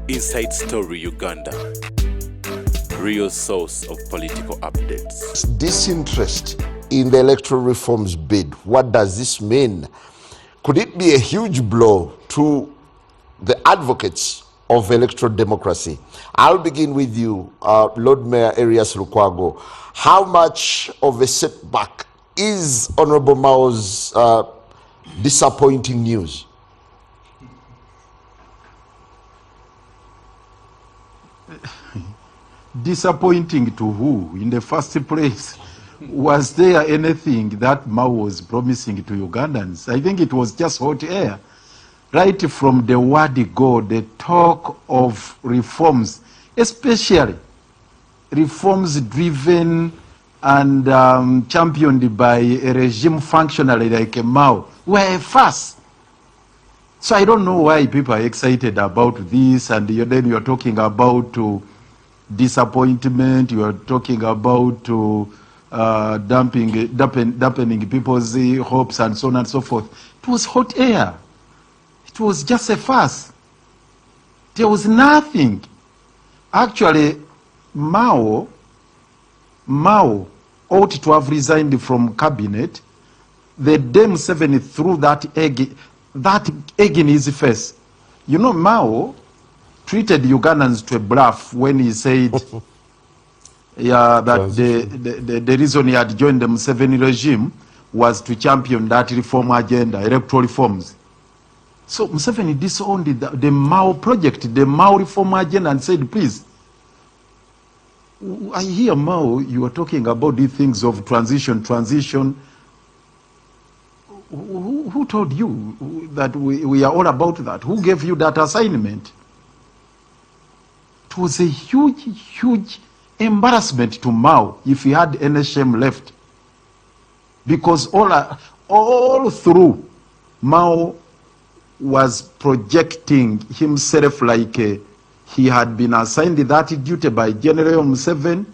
Inside Story Uganda, real source of political updates. Disinterest in the electoral reforms bid. What does this mean? Could it be a huge blow to the advocates of electoral democracy? I'll begin with you, Lord Mayor Erias Lukwago. How much of a setback is Honorable Mao's disappointing news? Disappointing to who? In the first place, was there anything that Mao was promising to Ugandans? I think it was just hot air. Right from the word go, the talk of reforms, especially reforms driven and championed by a regime functionary like Mao, were a farce. So I don't know why people are excited about this, and then you're talking about disappointment, you are talking about dampening people's hopes and so on and so forth. It was hot air. It was just a farce. There was nothing. Actually, Mao ought to have resigned from cabinet. The Dame 7 threw that egg in his face. You know, Mao treated Ugandans to a bluff when he said that the reason he had joined the Museveni regime was to champion that reform agenda, electoral reforms. So Museveni disowned the Mao project, the Mao reform agenda, and said, please, I hear Mao, you are talking about these things of transition. Who told you that we are all about that? Who gave you that assignment? It was a huge embarrassment to Mao if he had any shame left. Because all through, Mao was projecting himself like he had been assigned that duty by General Museveni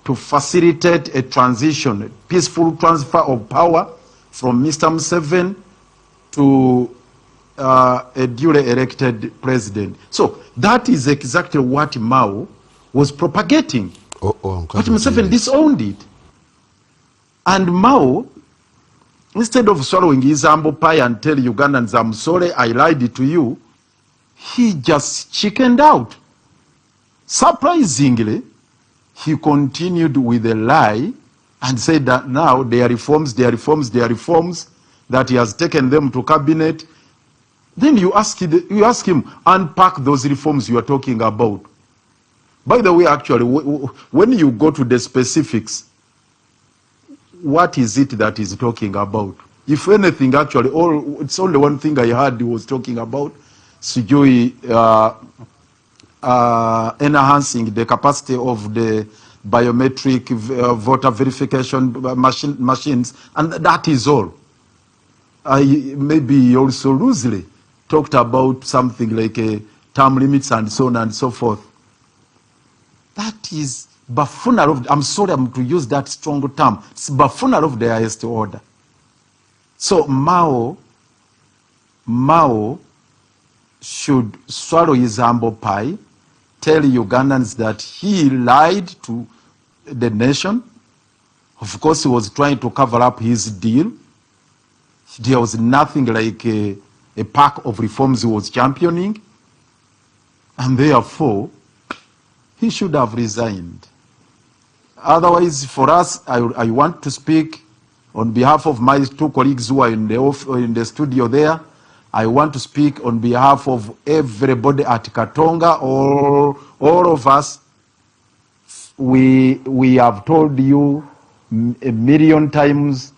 to facilitate a transition, a peaceful transfer of power from Mr. Museveni to a duly elected president. So that is exactly what Mao was propagating. But Museveni disowned it. And Mao, instead of swallowing his humble pie and tell Ugandans, I'm sorry, I lied to you, he just chickened out. Surprisingly, he continued with a lie and said that now there are reforms that he has taken them to cabinet. Then you ask him, unpack those reforms you are talking about. By the way, actually, when you go to the specifics, what is it that he's talking about? If anything, actually, it's only one thing I heard he was talking about, Sujui enhancing the capacity of the biometric voter verification machines, and that is all. Maybe also loosely talked about something like term limits and so on and so forth. That is buffoonery of, I'm sorry I'm to use that strong term, it's buffoonery of the highest order. So Mao should swallow his humble pie, tell Ugandans that he lied to the nation. Of course, he was trying to cover up his deal. There was nothing like a pack of reforms he was championing. And therefore, he should have resigned. Otherwise, for us, I want to speak on behalf of my two colleagues who are in the studio there. I want to speak on behalf of everybody at Katonga, or all of us. We have told you a million times,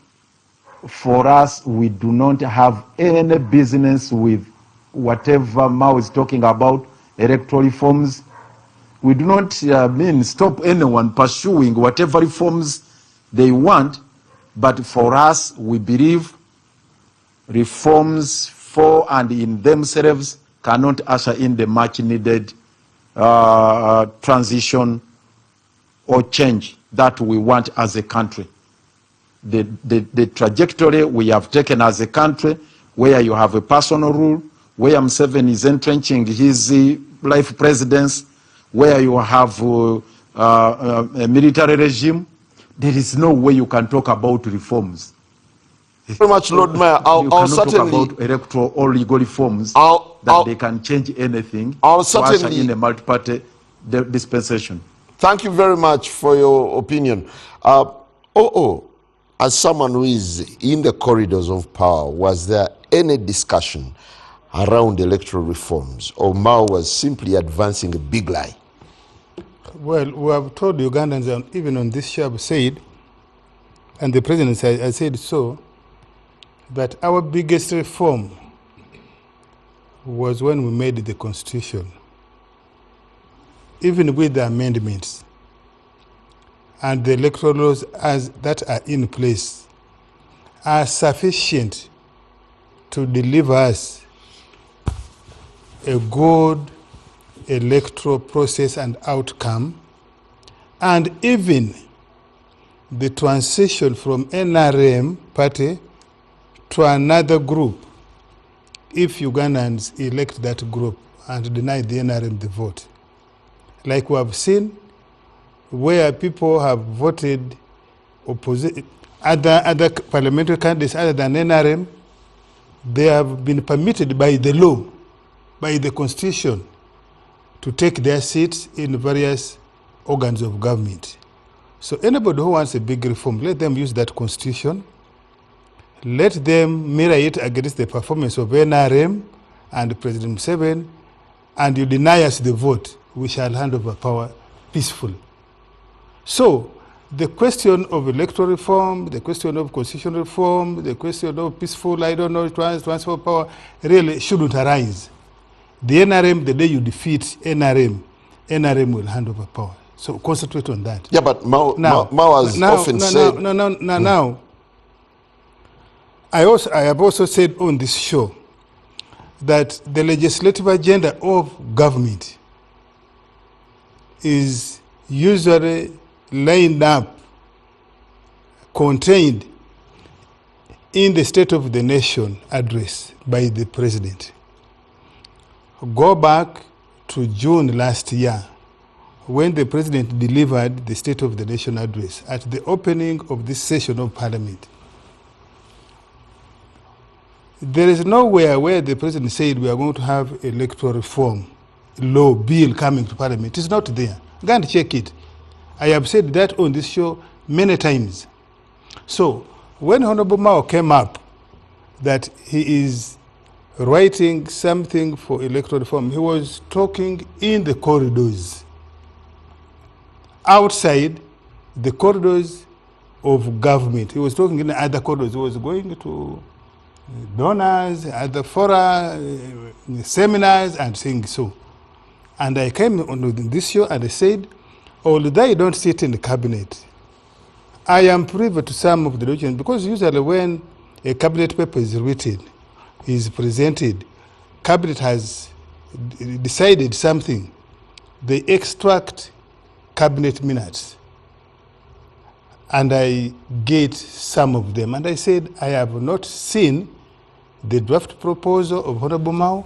for us, we do not have any business with whatever Mao is talking about, electoral reforms. We do not stop anyone pursuing whatever reforms they want, but for us, we believe reforms for and in themselves cannot usher in the much needed transition or change that we want as a country. The trajectory we have taken as a country, where you have a personal rule, where Museveni is entrenching his life presidents, where you have a military regime, there is no way you can talk about reforms. Very much, Lord Mayor. You cannot talk about electoral or legal reforms that they can change anything to usher in a multi-party dispensation. Thank you very much for your opinion. As someone who is in the corridors of power, was there any discussion around electoral reforms, or Mao was simply advancing a big lie? Well, we have told Ugandans, and even on this show, I've said, and the president I said so, that our biggest reform was when we made the constitution, even with the amendments and the electoral laws as that are in place are sufficient to deliver us a good electoral process and outcome, and even the transition from NRM party to another group, if Ugandans elect that group and deny the NRM the vote. Like we have seen, where people have voted opposite other parliamentary candidates other than NRM, they have been permitted by the law, by the constitution, to take their seats in various organs of government. So anybody who wants a big reform, let them use that constitution. Let them mirror it against the performance of NRM and President Museveni, and you deny us the vote, we shall hand over power peacefully. So the question of electoral reform, the question of constitutional reform, the question of peaceful, transfer of power really shouldn't arise. The NRM, the day you defeat NRM will hand over power. So concentrate on that. Yeah, but Mao has often said... Now, I have also said on this show that the legislative agenda of government is usually lined up, contained in the State of the Nation address by the President. Go back to June last year, when the President delivered the State of the Nation address at the opening of this session of Parliament. There is nowhere where the President said we are going to have electoral reform law bill coming to Parliament. It's not there. Go and check it. I have said that on this show many times. So when Honorable Mao came up that he is writing something for electoral reform, he was talking in the corridors, outside the corridors of government. He was talking in other corridors. He was going to donors, other fora, seminars, and saying so. And I came on this show and I said, although I don't sit in the cabinet, I am privy to some of the documents, because usually when a cabinet paper is written, is presented, cabinet has decided something, they extract cabinet minutes. And I get some of them. And I said, I have not seen the draft proposal of Honorable Mao.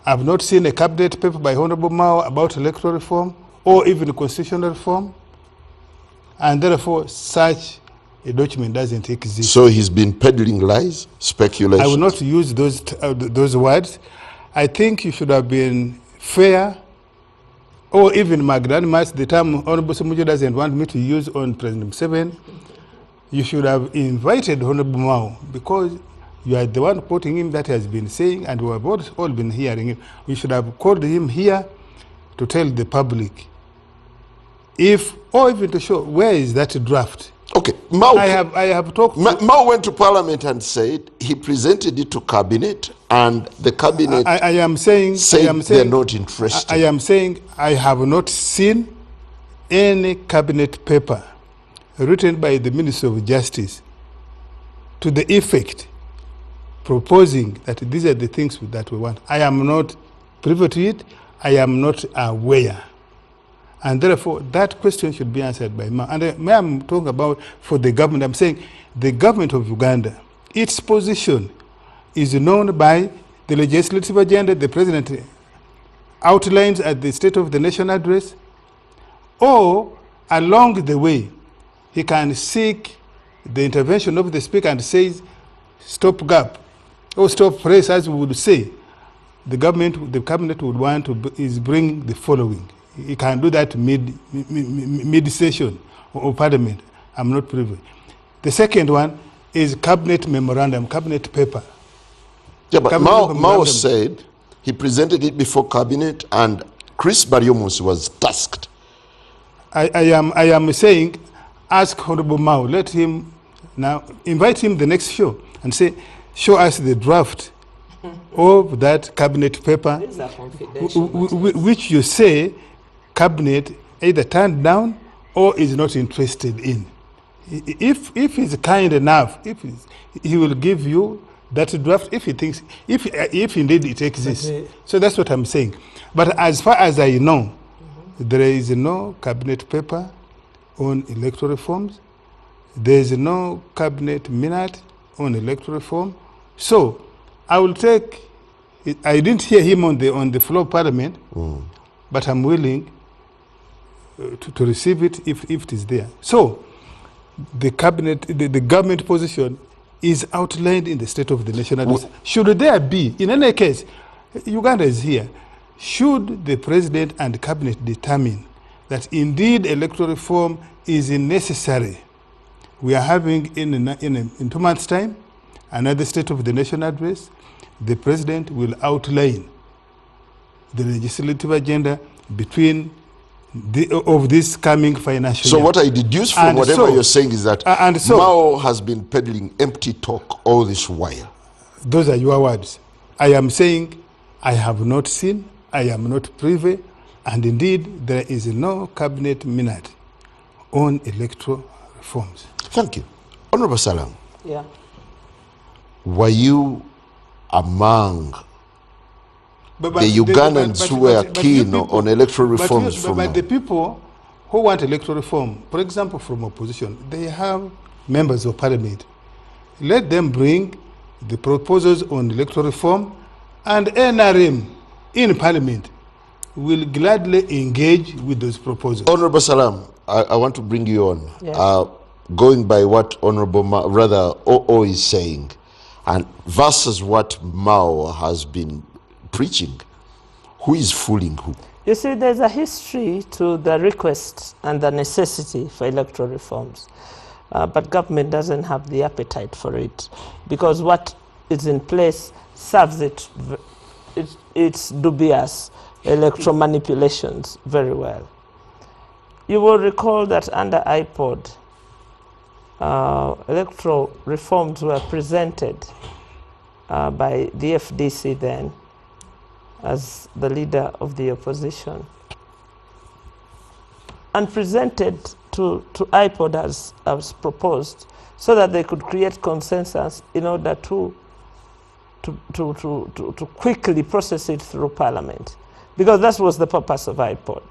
I have not seen a cabinet paper by Honorable Mao about electoral reform or even constitutional reform. And therefore, such a document doesn't exist. So he's been peddling lies, speculation? I will not use those words. I think you should have been fair, or even magnanimous. The term Honorable Mubyr doesn't want me to use on President Museveni. You should have invited Honorable Mao, because you are the one quoting him that he has been saying, and we have all been hearing him. We should have called him here to tell the public, or even to show where is that draft. Okay, Mao, I have talked. Mao went to Parliament and said he presented it to cabinet, and the cabinet said they're not interested. I am saying I have not seen any cabinet paper written by the Minister of Justice to the effect proposing that these are the things that we want. I am not privy to it. I am not aware. And therefore, that question should be answered by Mao. And I'm talking about for the government. I'm saying the government of Uganda, its position is known by the legislative agenda the President outlines at the State of the Nation address, or along the way, he can seek the intervention of the Speaker and says, stop gap, or stop press, as we would say. The cabinet would want to bring the following. He can do that mid-session or parliament. I'm not privy. The second one is cabinet memorandum, cabinet paper. Yeah, but Cabinet Mao said he presented it before cabinet and Chris Baryomus was tasked. I am saying, ask Honorable Mao, let him now, invite him the next show and say, show us the draft of that cabinet paper, which you say cabinet either turned down or is not interested in. If he's kind enough, he will give you that draft if he thinks, if indeed it exists. So that's what I'm saying. But as far as I know, there is no cabinet paper on electoral reforms. There is no cabinet minute on electoral reform. So I will take, I didn't hear him on the floor of parliament, but I'm willing to receive it if it is there. So the cabinet, the government position is outlined in the State of the Nation address. Should there be, in any case, Uganda is here, should the president and cabinet determine that indeed electoral reform is necessary, we are having in 2 months' time another State of the Nation address. The president will outline the legislative agenda between of this coming financial year. So what I deduce from whatever you're saying is that Mao has been peddling empty talk all this while. Those are your words. I am saying I have not seen, I am not privy, and indeed there is no cabinet minute on electoral reforms. Thank you. Honorable Salaamu. Yeah. Were you among the Ugandans who were keen on electoral reforms from now? But the people who want electoral reform, for example, from opposition, they have members of parliament. Let them bring the proposals on electoral reform, and NRM in parliament will gladly engage with those proposals. Honorable Salaamu, I want to bring you on. Yeah. Going by what Honorable OO is saying, and versus what Mao has been preaching, who is fooling who? You see, there's a history to the request and the necessity for electoral reforms. But government doesn't have the appetite for it, because what is in place serves its dubious electoral manipulations very well. You will recall that under IPOD, electoral reforms were presented by the FDC then, as the leader of the opposition, and presented to IPOD as proposed, so that they could create consensus in order to quickly process it through Parliament, because that was the purpose of IPOD.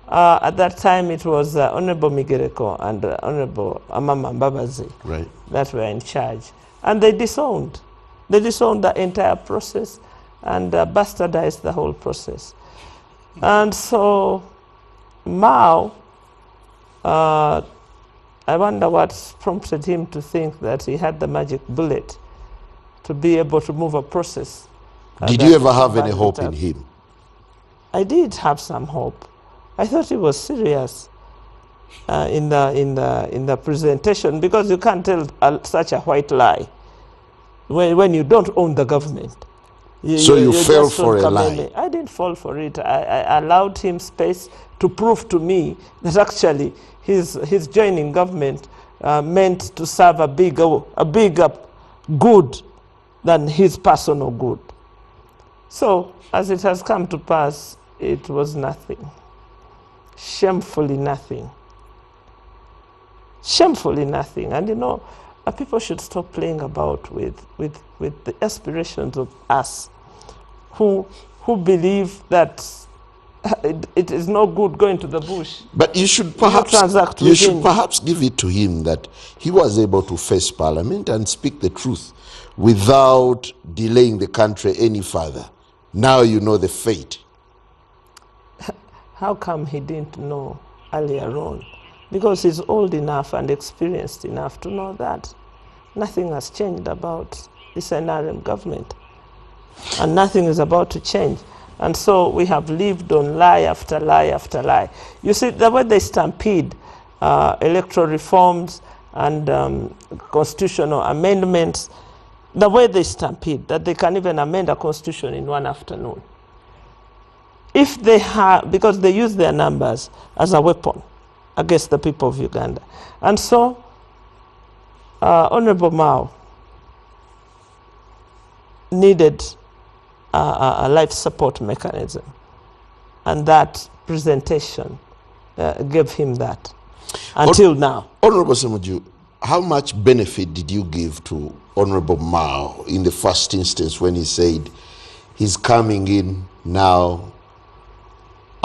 At that time, it was Honorable Migereko and Honorable Amama Mbabazi that were in charge, and they disowned the entire process and bastardized the whole process. And so Mao, I wonder what prompted him to think that he had the magic bullet to be able to move a process. Did you ever have any hope in him? I did have some hope. I thought he was serious in the presentation, because you can't tell such a white lie when you don't own the government. So you fell for a lie? I didn't fall for it. I allowed him space to prove to me that actually his joining government meant to serve a bigger good than his personal good. So as it has come to pass, it was nothing. Shamefully nothing. Shamefully nothing. And you know, people should stop playing about with the aspirations of us who believe that it is no good going to the bush. But you should perhaps give it to him that he was able to face Parliament and speak the truth without delaying the country any further. Now you know the fate. How come he didn't know earlier on? Because he's old enough and experienced enough to know that nothing has changed about this NRM government. And nothing is about to change. And so we have lived on lie after lie after lie. You see, the way they stampede electoral reforms and constitutional amendments, the way they stampede, that they can even amend a constitution in one afternoon. If they have, because they use their numbers as a weapon against the people of Uganda. And so, Honorable Mao needed a life support mechanism, and that presentation gave him that until now. Honorable Samuju, how much benefit did you give to Honorable Mao in the first instance when he said he's coming in now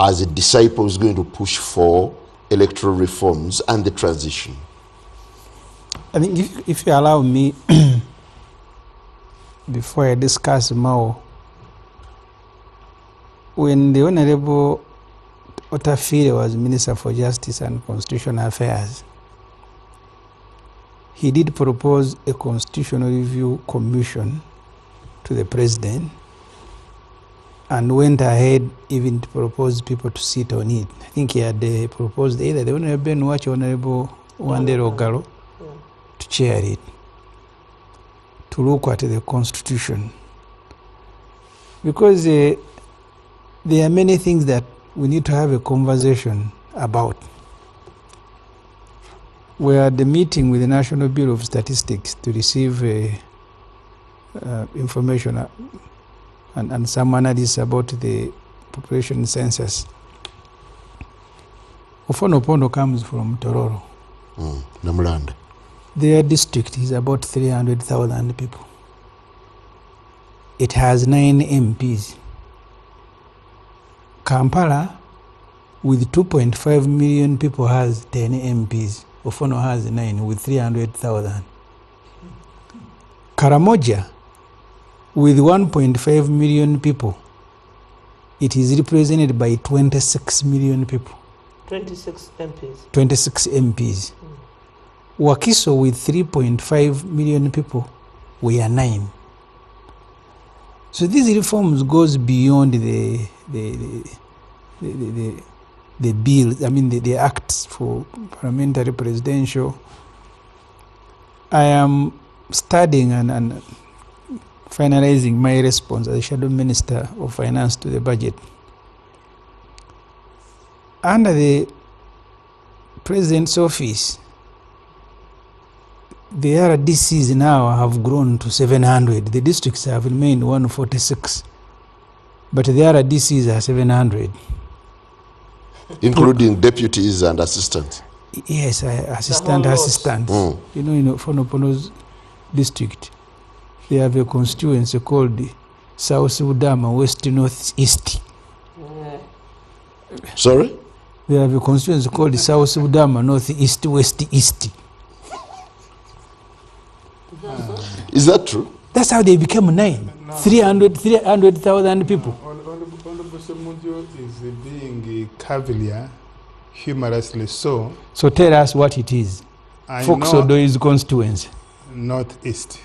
as a disciple who's going to push for electoral reforms and the transition? I think if you allow me, before I discuss Mao, when the Honorable Otafire was Minister for Justice and Constitutional Affairs, he did propose a constitutional review commission to the president and went ahead even to propose people to sit on it. I think he had proposed either the Honorable Ben Watch or Honorable Wandero Ogalo to chair it, to look at the constitution. Because there are many things that we need to have a conversation about. We are at the meeting with the National Bureau of Statistics to receive information and some analysis about the population census. Ofonopono comes from Tororo. Namulanda. Their district is about 300,000 people. It has 9 MPs. Kampala, with 2.5 million people, has 10 MPs. Ofono has 9 with 300,000. Karamoja, with 1.5 million people, it is represented by 26 million people. 26 MPs. 26 MPs. Wakiso, with 3.5 million people, we are 9. So these reforms goes beyond the bills, I mean the acts for parliamentary presidential. I am studying and finalizing my response as the Shadow Minister of Finance to the budget. Under the President's office, the RDCs now have grown to 700. The districts have remained 146. But the RDCs are 700. Including deputies and assistants? Yes, assistant. You know, in Fonopono's district, they have a constituency called the South Udama West North East. Sorry? They have a constituency called the South Udama North East West East. Is that true? That's how they became 9. 300,000 people. Honorable Samuju is being cavalier, humorously so. So tell us what it is. Fox Odo is constituency. Northeast.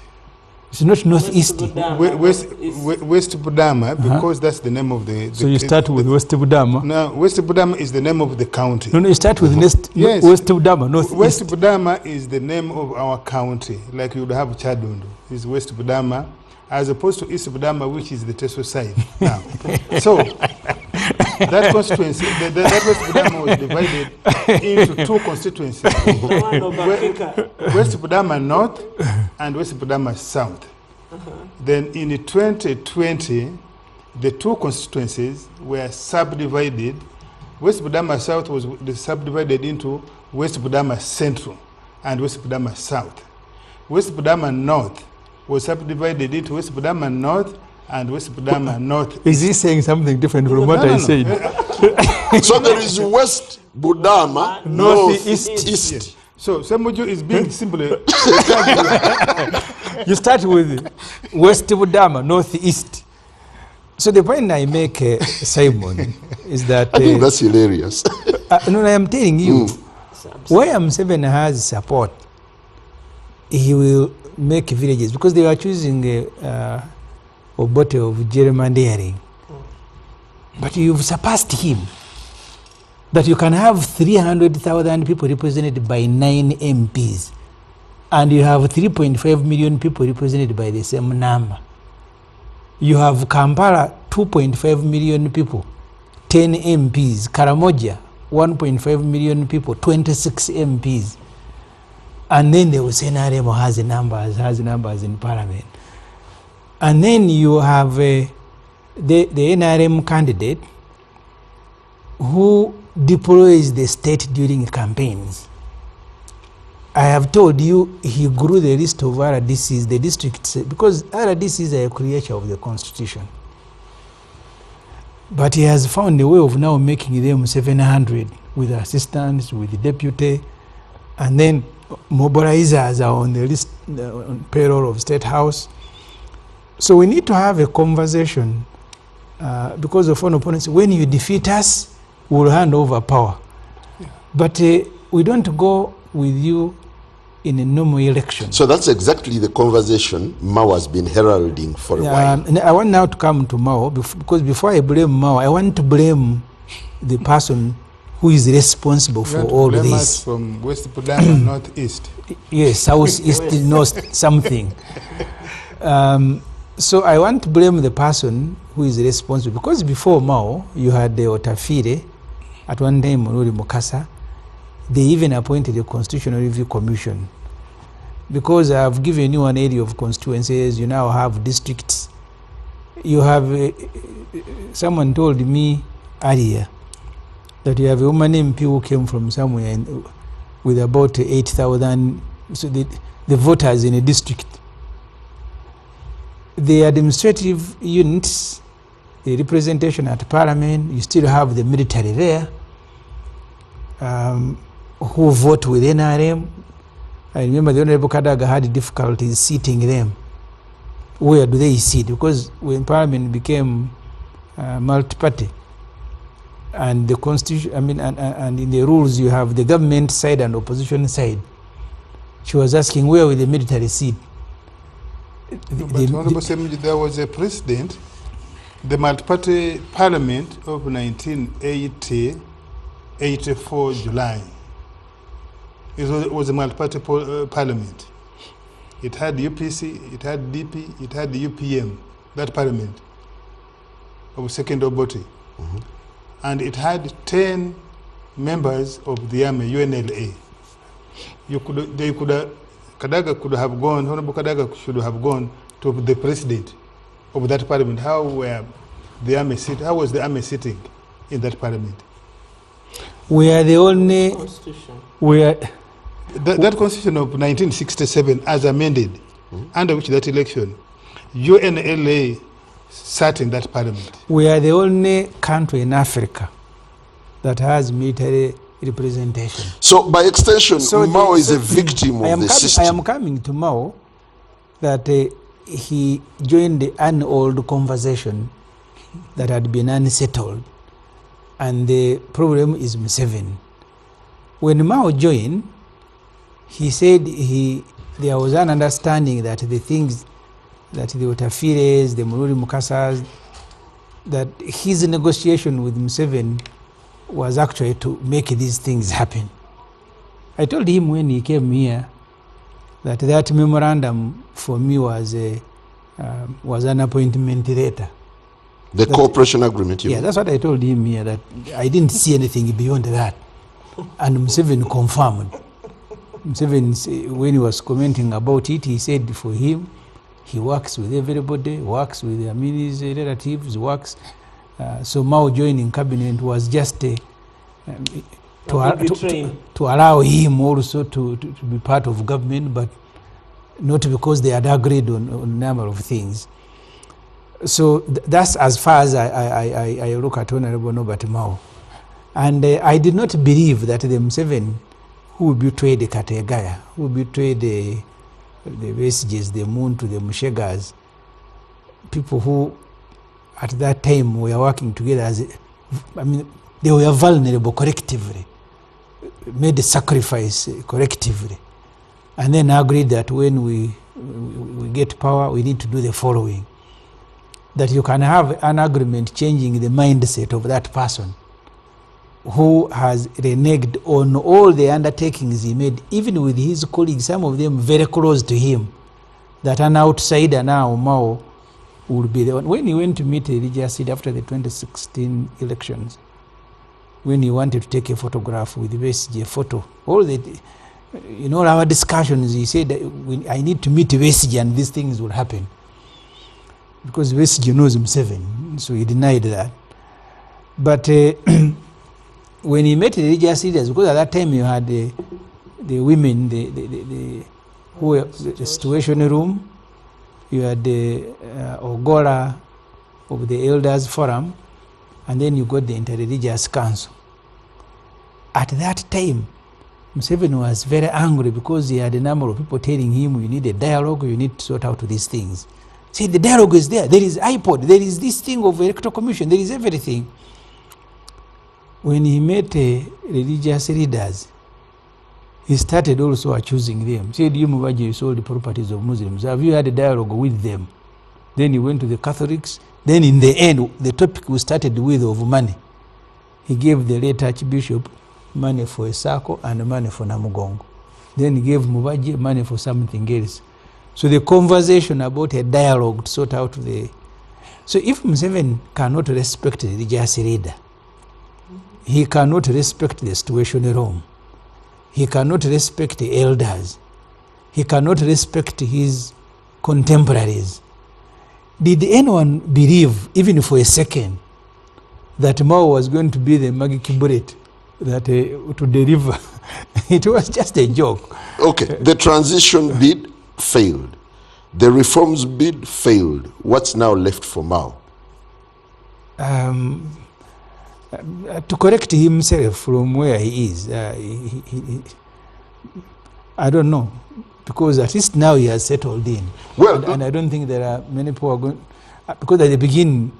It's not northeast. West Budama, because that's the name of the so you start with West Budama? No, West Budama is the name of the county. No, you start with yes. West Budama, northeast. West Budama is the name of our county, like you would have Chadundu. It's West Budama, as opposed to East Budama, which is the Teso side now. So that constituency, that West Budama was divided into 2 constituencies. West Budama North and West Budama South. Then in 2020, the 2 constituencies were subdivided. West Budama South was subdivided into West Budama Central and West Budama South. West Budama North was subdivided into West Budama North and West Budama North. Is he saying something different from what I said? So there is West Budama Northeast. Yes. So Samuju is being simply. You start with West Budama Northeast. So the point I make, Simon, is that... I think that's hilarious. No, I am telling you, where Museveni has support, he will make villages, because they are choosing Obote of gerrymandering. But you've surpassed him. That you can have 300,000 people represented by 9 MPs, and you have 3.5 million people represented by the same number. You have Kampala, 2.5 million people, 10 MPs. Karamoja, 1.5 million people, 26 MPs. And then they will say NRM has numbers in parliament. And then you have the NRM candidate who deploys the state during campaigns. I have told you he grew the list of RDCs, the districts, because RDCs are a creature of the constitution. But he has found a way of now making them 700 with assistants, with deputy, and then mobilizers are on the list, on payroll of State House. So we need to have a conversation because of foreign opponents. When you defeat us, we'll hand over power. Yeah. But we don't go with you in a normal election. So that's exactly the conversation Mao has been heralding for a while. And I want now to come to Mao, because before I blame Mao, I want to blame the person who is responsible for all this. Us from West Pudama, Northeast. Yes, Southeast, North something. So I want to blame the person who is responsible, because before Mao, you had the Otafire, at one time Monori Mukasa. They even appointed a Constitutional Review Commission. Because I've given you an area of constituencies, you now have districts. You have, someone told me earlier that you have a woman MP who came from somewhere with about 8,000, so the voters in a district. The administrative units, the representation at parliament, you still have the military there, who vote with NRM. I remember the Honorable Kadaga had difficulties seating them. Where do they sit? Because when parliament became multi-party, and the constitution, and in the rules you have the government side and opposition side. She was asking where will the military sit? But Honorable Semji, there was a precedent, the multi-party parliament of 1984 July. It was a multi-party parliament. It had UPC, it had DP, it had the UPM, that parliament of second Obote. And it had 10 members of the army, UNLA. Kadaga could have gone, Honorable Kadaga should have gone to the president of that parliament. How was the army sitting in that parliament? We are the only... Constitution. That constitution of 1967 as amended, under which that election, UNLA sat in that parliament. We are the only country in Africa that has military representation. So by extension, Mao is a victim of the system. I am coming to Mao that he joined an old conversation that had been unsettled, and the problem is Museveni. When Mao joined, he said there was an understanding that the things that the Otafires, the Monori Mukasas, that his negotiation with Museveni was actually to make these things happen. I told him when he came here that memorandum for me was an appointment letter. The cooperation agreement, you mean? That's what I told him here, that I didn't see anything beyond that. And Museveni confirmed. Museveni, when he was commenting about it, he said for him, he works with everybody, works with his relatives, works. So Mao joining cabinet was just to allow him also to be part of government, but not because they had agreed on a number of things. So that's as far as I look at Honorable Norbert Mao. And I did not believe that the Museveni who betrayed the Kategaya, who betrayed the Vestiges, the Muntu, the Mushegas, people who at that time we are working together as they were vulnerable collectively, made a sacrifice collectively, and then agreed that when we get power, we need to do the following: that you can have an agreement changing the mindset of that person who has reneged on all the undertakings he made, even with his colleagues, some of them very close to him, that an outsider now, Mao, would be the one. When he went to meet Elijah after the 2016 elections, when he wanted to take a photograph with Besigye, photo, all the, in all our discussions, he said, I need to meet Besigye and these things will happen. Because Besigye knows Museveni, so he denied that. But when he met the religious leaders, because at that time you had the women, the situation room, you had the Ogola of the Elders Forum, and then you got the Interreligious Council. At that time, Museveni was very angry because he had a number of people telling him, you need a dialogue, you need to sort out these things. See, the dialogue is there. There is iPod, there is this thing of electoral commission, there is everything. When he met religious leaders, he started also accusing them. Said, you Mubyr, you sold the properties of Muslims. Have you had a dialogue with them? Then he went to the Catholics. Then in the end, the topic we started with of money. He gave the late Archbishop money for a circle and money for Namugongo. Then he gave Mubyr money for something else. So the conversation about a dialogue to sort out the... So if Museveni cannot respect the religious leader, he cannot respect the situation room. He cannot respect the elders. He cannot respect his contemporaries. Did anyone believe, even for a second, that Mao was going to be the magic bullet that to deliver? It was just a joke. Okay, the transition bid failed. The reforms bid failed. What's now left for Mao? To correct himself from where he is, I don't know, because at least now he has settled in. Well, and I don't think there are many people who are going, because at the beginning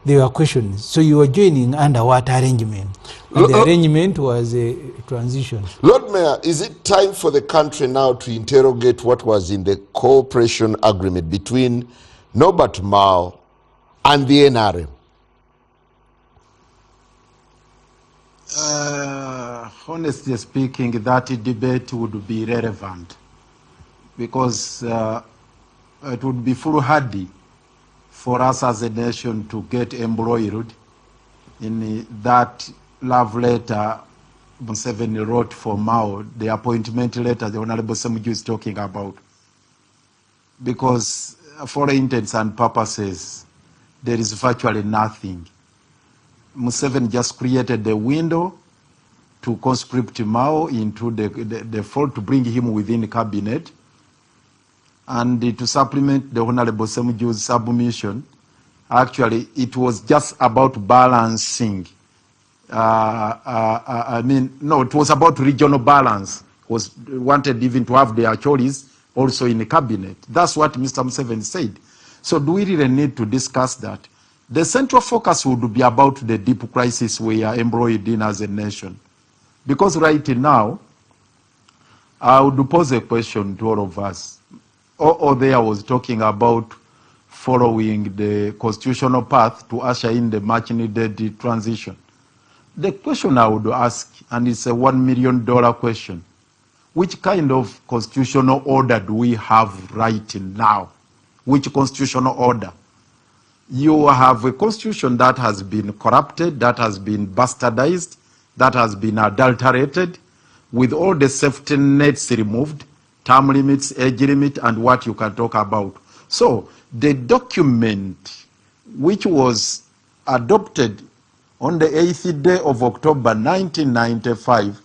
there were questions. So you were joining under what arrangement? And the arrangement was a transition. Lord Mayor, is it time for the country now to interrogate what was in the cooperation agreement between Norbert Mao and the NRM? Honestly speaking, that debate would be relevant because it would be foolhardy for us as a nation to get embroiled in that love letter Museveni wrote for Mao, the appointment letter the Honorable Samuju is talking about. Because for all intents and purposes, there is virtually nothing. Museveni just created the window to conscript Mao into the fold, to bring him within the cabinet, and to supplement the Honorable Samuju's submission. Actually, it was just about balancing. It was about regional balance. Was wanted even to have the Acholis also in the cabinet. That's what Mr. Museveni said. So do we really need to discuss that? The central focus would be about the deep crisis we are embroiled in as a nation. Because right now, I would pose a question to all of us. There was talking about following the constitutional path to usher in the much needed transition. The question I would ask, and it's a $1 million question, which kind of constitutional order do we have right now? Which constitutional order? You have a constitution that has been corrupted, that has been bastardized, that has been adulterated, with all the safety nets removed, term limits, age limit, and what you can talk about. So the document which was adopted on the 8th day of October 1995,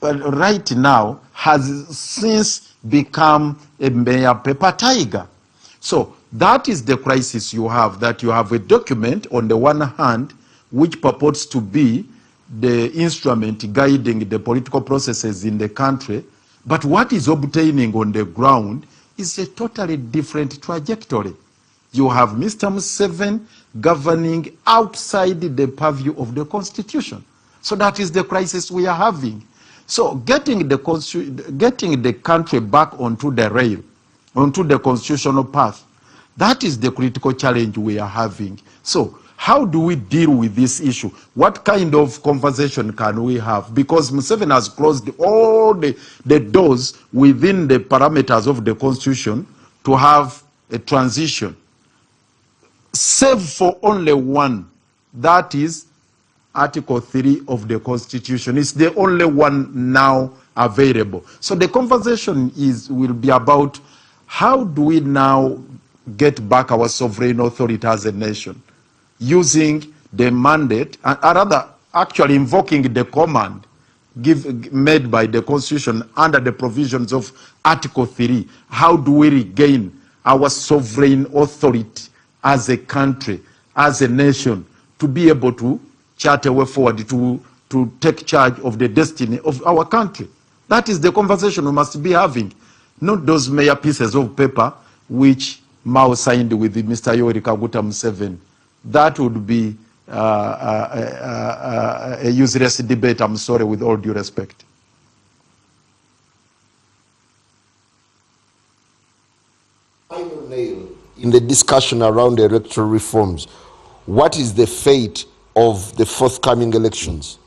right now has since become a mere paper tiger. So that is the crisis you have, that you have a document on the one hand which purports to be the instrument guiding the political processes in the country, but what is obtaining on the ground is a totally different trajectory. You have Mr. Museveni governing outside the purview of the constitution. So that is the crisis we are having. So getting the country back onto the rail, onto the constitutional path, that is the critical challenge we are having. So how do we deal with this issue? What kind of conversation can we have? Because Museveni has closed all the doors within the parameters of the constitution to have a transition, save for only one, that is Article 3 of the Constitution. It's the only one now available. So the conversation will be about how do we now get back our sovereign authority as a nation, using the mandate, and rather actually invoking the command made by the Constitution under the provisions of Article 3. How do we regain our sovereign authority as a country, as a nation, to be able to chart a way forward, to take charge of the destiny of our country? That is the conversation we must be having, not those mere pieces of paper which Mao signed with Mr. Yoweri Kaguta Museveni. That would be a useless debate, I'm sorry, with all due respect. Final nail in the discussion around electoral reforms. What is the fate of the forthcoming elections?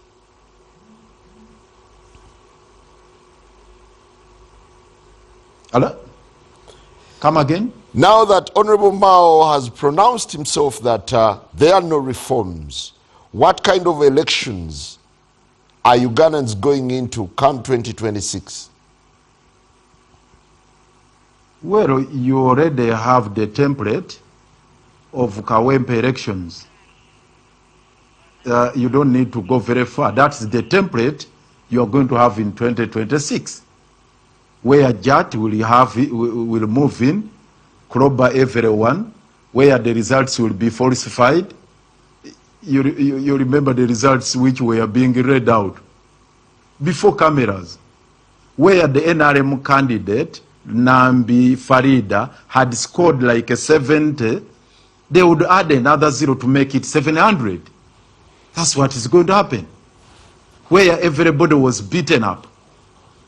Hello? Come again? Now that Honorable Mao has pronounced himself that there are no reforms, what kind of elections are Ugandans going into come 2026? Well, you already have the template of Kawempe elections. You don't need to go very far. That's the template you are going to have in 2026, where JAT will move in, clobber everyone, where the results will be falsified. You remember the results which were being read out before cameras, where the NRM candidate, Nambi Farida, had scored like a 70, they would add another 0 to make it 700. That's what is going to happen. Where everybody was beaten up,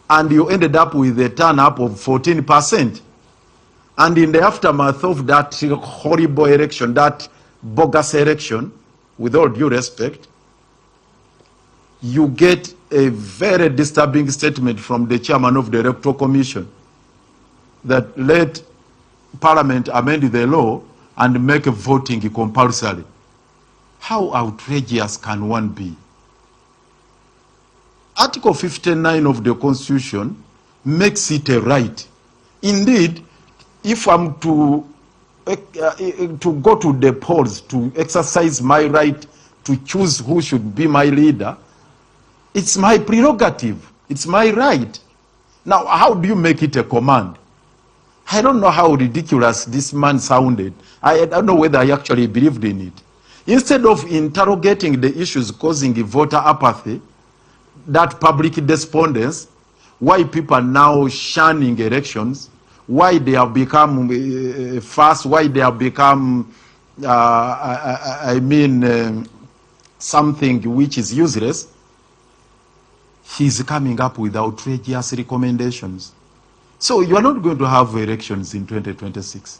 and you ended up with a turn-up of 14%. And in the aftermath of that horrible election, that bogus election, with all due respect, you get a very disturbing statement from the chairman of the Electoral Commission that let Parliament amend the law and make voting compulsory. How outrageous can one be? Article 59 of the Constitution makes it a right. Indeed, if I'm to go to the polls to exercise my right to choose who should be my leader, it's my prerogative. It's my right. Now, how do you make it a command? I don't know how ridiculous this man sounded. I don't know whether I actually believed in it. Instead of interrogating the issues causing voter apathy, that public despondence, why people are now shunning elections, why they have become fast, why they have become, something which is useless, he's coming up with outrageous recommendations. So you are not going to have elections in 2026.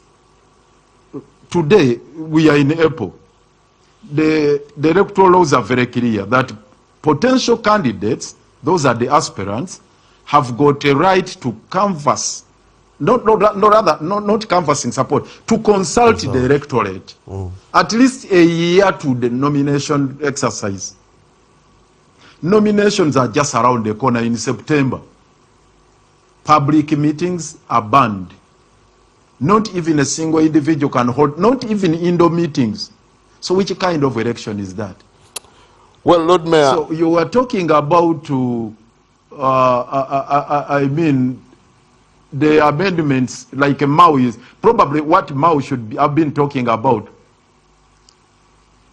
Today, we are in April. The electoral laws are very clear that potential candidates, those are the aspirants, have got a right to canvass, not canvassing support, to consult the electorate, at least a year to the nomination exercise. Nominations are just around the corner in September. Public meetings are banned. Not even a single individual can hold, not even indoor meetings. So which kind of election is that? Well, Lord Mayor. So you were talking about the amendments, like Mao is probably what Mao should have been talking about.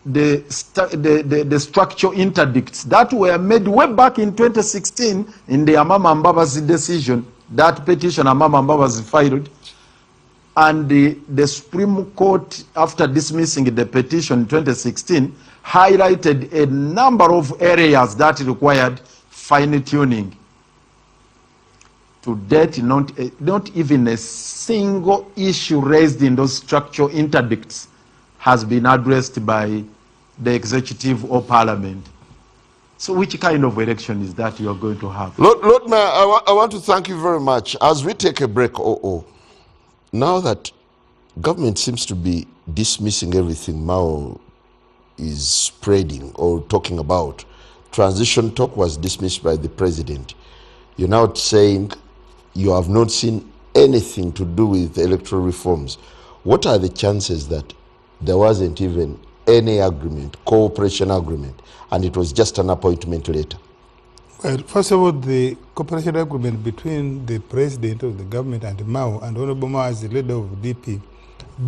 The structural interdicts that were made way back in 2016 in the Amama Mbabazi decision, that petition Amama Mbabazi filed, And the Supreme Court, after dismissing the petition in 2016, highlighted a number of areas that required fine-tuning. To date, not even a single issue raised in those structural interdicts has been addressed by the executive or parliament. So which kind of election is that you're going to have? Lord Mayor, I want to thank you very much. As we take a break, now that government seems to be dismissing everything Mao is spreading or talking about, transition talk was dismissed by the president. You're now saying you have not seen anything to do with electoral reforms. What are the chances that there wasn't even any agreement, cooperation agreement, and it was just an appointment letter? Well, first of all, the cooperation agreement between the president of the government and Mao and Honorable Mao as the leader of DP